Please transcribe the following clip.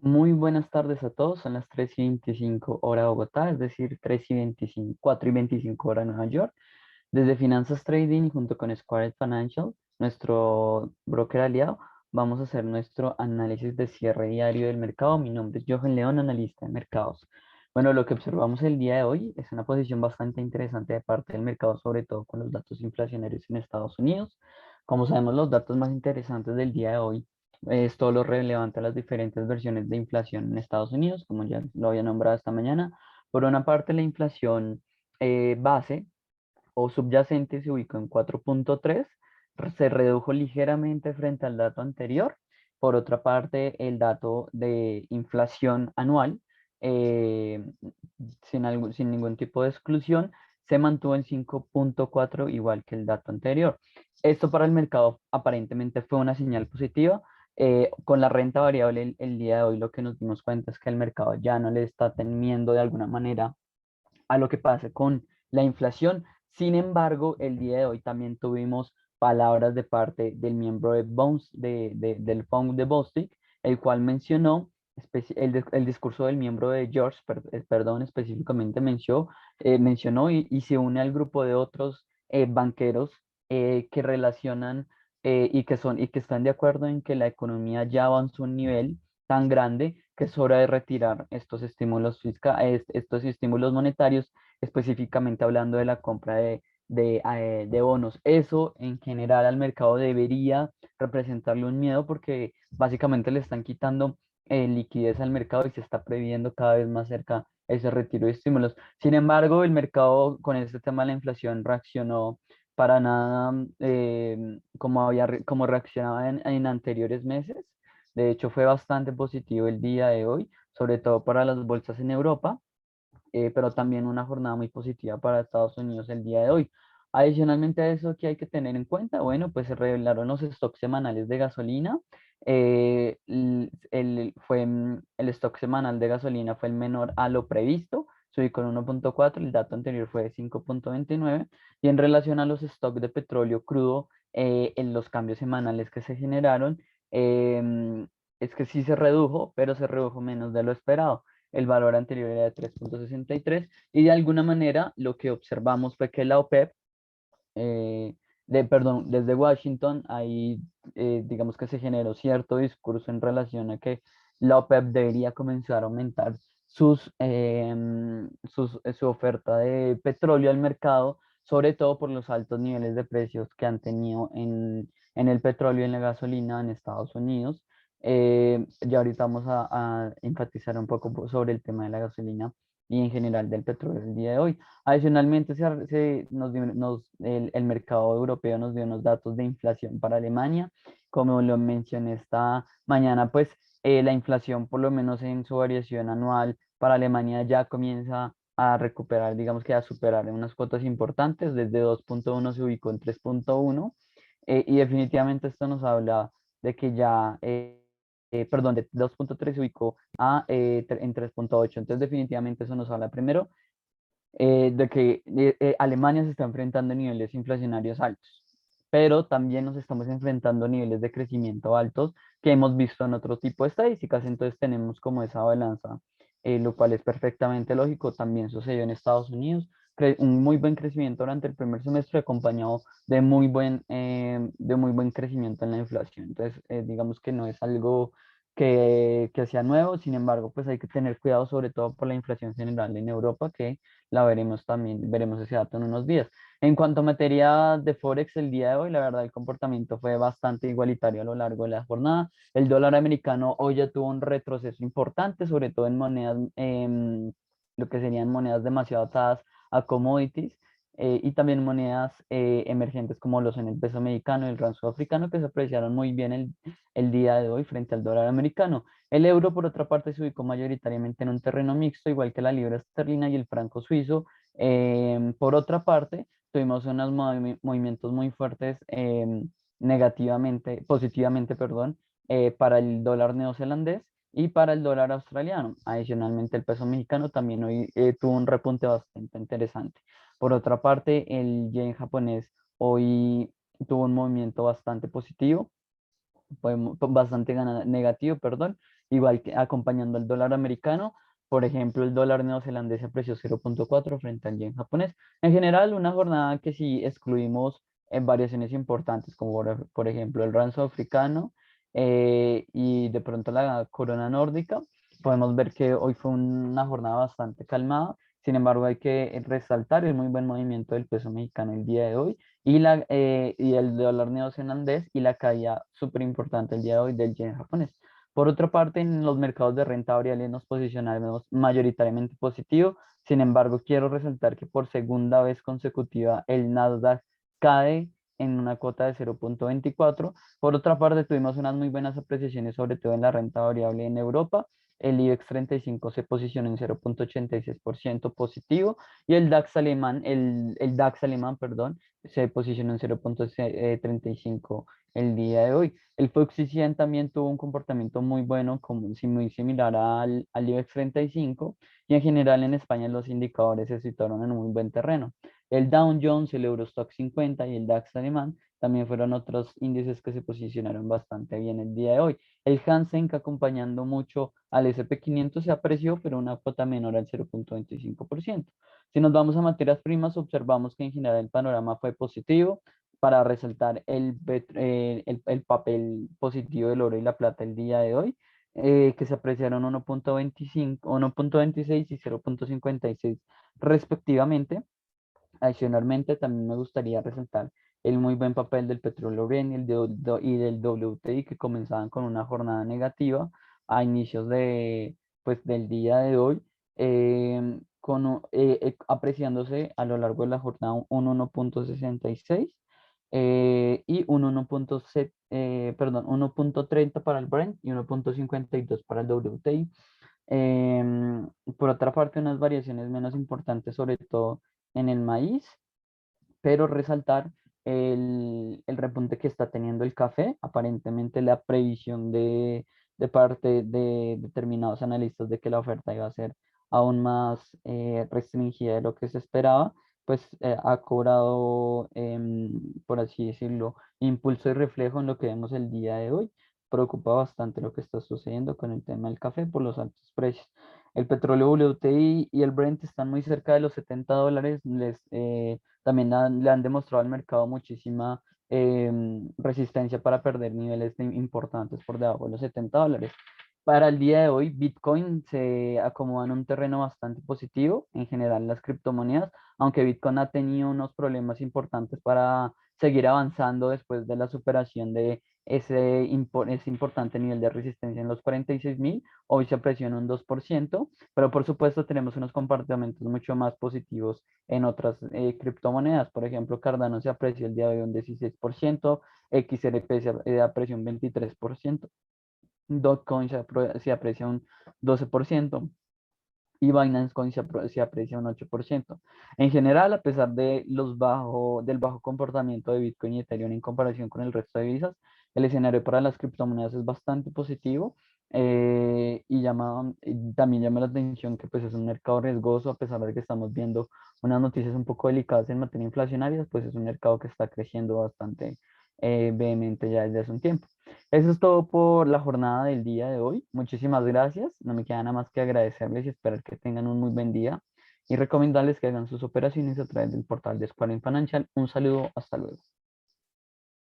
Muy buenas tardes a todos, son las 3:25 hora Bogotá, es decir, 3:25, 4:25 hora Nueva York. Desde Finanzas Trading junto con Squared Financial, nuestro broker aliado, vamos a hacer nuestro análisis de cierre diario del mercado. Mi nombre es Johan León, analista de mercados. Bueno, lo que observamos el día de hoy es una posición bastante interesante de parte del mercado, sobre todo con los datos inflacionarios en Estados Unidos. Como sabemos, los datos más interesantes del día de hoy es todo lo relevante a las diferentes versiones de inflación en Estados Unidos, como ya lo había nombrado esta mañana. Por una parte, la inflación base o subyacente se ubicó en 4,3, se redujo ligeramente frente al dato anterior. Por otra parte, el dato de inflación anual, eh, sin ningún tipo de exclusión, se mantuvo en 5,4, igual que el dato anterior. Esto para el mercado aparentemente fue una señal positiva. Con la renta variable el día de hoy lo que nos dimos cuenta es que el mercado ya no le está temiendo de alguna manera a lo que pase con la inflación. Sin embargo, el día de hoy también tuvimos palabras de parte del miembro del FONC de Bostic, el cual mencionó el discurso del miembro de George, perdón, específicamente mencionó y se une al grupo de otros banqueros que relacionan y que están de acuerdo en que la economía ya avanzó a un nivel tan grande que es hora de retirar estos estímulos estos estímulos monetarios, específicamente hablando de la compra de bonos. Eso en general al mercado debería representarle un miedo porque básicamente le están quitando liquidez al mercado y se está previendo cada vez más cerca ese retiro de estímulos. Sin embargo, el mercado con este tema de la inflación reaccionó para nada como reaccionaba en anteriores meses. De hecho, fue bastante positivo el día de hoy, sobre todo para las bolsas en Europa, pero también una jornada muy positiva para Estados Unidos el día de hoy. Adicionalmente a eso, ¿qué hay que tener en cuenta? Bueno, pues se revelaron los stocks semanales de gasolina. El stock semanal de gasolina fue el menor a lo previsto, se ubicó en 1,4, el dato anterior fue de 5,29. Y en relación a los stocks de petróleo crudo, en los cambios semanales que se generaron, es que sí se redujo, pero se redujo menos de lo esperado. El valor anterior era de 3,63 y de alguna manera lo que observamos fue que la OPEP, perdón, desde Washington, ahí digamos que se generó cierto discurso en relación a que la OPEP debería comenzar a aumentar su oferta de petróleo al mercado, sobre todo por los altos niveles de precios que han tenido en el petróleo y en la gasolina en Estados Unidos. Ya ahorita vamos a enfatizar un poco sobre el tema de la gasolina y en general del petróleo el día de hoy. Adicionalmente, el mercado europeo nos dio unos datos de inflación para Alemania. Como lo mencioné esta mañana, pues la inflación, por lo menos en su variación anual para Alemania, ya comienza a recuperar, digamos que a superar unas cuotas importantes. Desde 2,1 se ubicó en 3,1. Y definitivamente esto nos habla de que ya, perdón, de 2,3 se ubicó en 3,8. Entonces, definitivamente eso nos habla primero de que Alemania se está enfrentando a niveles inflacionarios altos, pero también nos estamos enfrentando a niveles de crecimiento altos que hemos visto en otro tipo de estadísticas. Entonces tenemos como esa balanza, lo cual es perfectamente lógico. También sucedió en Estados Unidos, un muy buen crecimiento durante el primer semestre acompañado de muy buen crecimiento en la inflación. Entonces, digamos que no es algo que sea nuevo. Sin embargo, pues hay que tener cuidado sobre todo por la inflación general en Europa, que la veremos también, veremos ese dato en unos días. En cuanto a materia de Forex, el día de hoy, la verdad, el comportamiento fue bastante igualitario a lo largo de la jornada. El dólar americano hoy ya tuvo un retroceso importante, sobre todo en monedas, lo que serían monedas demasiado atadas a commodities. Y también monedas emergentes como lo son el peso mexicano y el rand sudafricano, que se apreciaron muy bien el día de hoy frente al dólar americano. El euro, por otra parte, se ubicó mayoritariamente en un terreno mixto, igual que la libra esterlina y el franco suizo. Por otra parte, tuvimos unos movimientos muy fuertes positivamente, perdón, para el dólar neozelandés y para el dólar australiano. Adicionalmente, el peso mexicano también hoy tuvo un repunte bastante interesante. Por otra parte, el yen japonés hoy tuvo un movimiento bastante positivo, fue bastante negativo, perdón, igual que acompañando al dólar americano. Por ejemplo, el dólar neozelandés se apreció 0,4 frente al yen japonés. En general, una jornada que si excluimos variaciones importantes, como por ejemplo el ranzo africano y de pronto la corona nórdica, podemos ver que hoy fue una jornada bastante calmada. Sin embargo, hay que resaltar el muy buen movimiento del peso mexicano el día de hoy y el dólar neozelandés y la caída súper importante el día de hoy del yen japonés. Por otra parte, en los mercados de renta variable nos posicionaremos mayoritariamente positivo. Sin embargo, quiero resaltar que por segunda vez consecutiva el Nasdaq cae en una cuota de 0,24. Por otra parte, tuvimos unas muy buenas apreciaciones, sobre todo en la renta variable en Europa. El IBEX 35 se posicionó en 0,86% positivo y el DAX alemán, perdón, se posicionó en 0,35 el día de hoy. El FTSE 100 también tuvo un comportamiento muy bueno, como, muy similar al IBEX 35, y en general en España los indicadores se situaron en un muy buen terreno. El Dow Jones, el Eurostock 50 y el DAX alemán también fueron otros índices que se posicionaron bastante bien el día de hoy. El Hansen, que acompañando mucho al SP 500 se apreció, pero una cuota menor al 0,25%. Si nos vamos a materias primas, observamos que en general el panorama fue positivo para resaltar el papel positivo del oro y la plata el día de hoy, que se apreciaron 1,25, 1,26 y 0,56 respectivamente. Adicionalmente, también me gustaría resaltar el muy buen papel del petróleo Brent y del WTI, que comenzaban con una jornada negativa a inicios del día de hoy, apreciándose a lo largo de la jornada un 1,66 y un 1,30 para el Brent y 1,52 para el WTI. Por otra parte, unas variaciones menos importantes, sobre todo en el maíz, pero resaltar el repunte que está teniendo el café. Aparentemente la previsión de parte de determinados analistas de que la oferta iba a ser aún más restringida de lo que se esperaba, pues ha cobrado, por así decirlo, impulso y reflejo en lo que vemos el día de hoy. Preocupa bastante lo que está sucediendo con el tema del café por los altos precios. El petróleo WTI y el Brent están muy cerca de los $70. También le han demostrado al mercado muchísima resistencia para perder niveles importantes por debajo de los $70. Para el día de hoy, Bitcoin se acomoda en un terreno bastante positivo, en general las criptomonedas, aunque Bitcoin ha tenido unos problemas importantes para seguir avanzando después de la superación de ese importante nivel de resistencia en los 46.000. Hoy se presiona un 2%, pero por supuesto tenemos unos comportamientos mucho más positivos en otras criptomonedas. Por ejemplo, Cardano se apreció el día de hoy un 16%, XRP se apreció un 23%, Dogecoin se aprecia un 12% y Binance Coin se aprecia un 8%. En general, a pesar de del bajo comportamiento de Bitcoin y Ethereum en comparación con el resto de divisas, el escenario para las criptomonedas es bastante positivo y también llama la atención que pues, es un mercado riesgoso, a pesar de que estamos viendo unas noticias un poco delicadas en materia inflacionaria, pues es un mercado que está creciendo bastante vehemente ya desde hace un tiempo. Eso es todo por la jornada del día de hoy. Muchísimas gracias. No me queda nada más que agradecerles y esperar que tengan un muy buen día y recomendarles que hagan sus operaciones a través del portal de Square Financial. Un saludo, hasta luego.